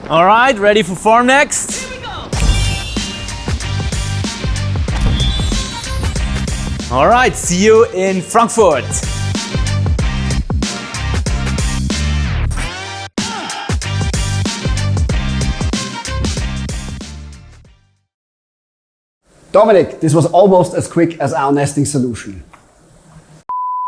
All right, ready for Formnext? Here we go. All right, see you in Frankfurt. Dominic, this was almost as quick as our nesting solution.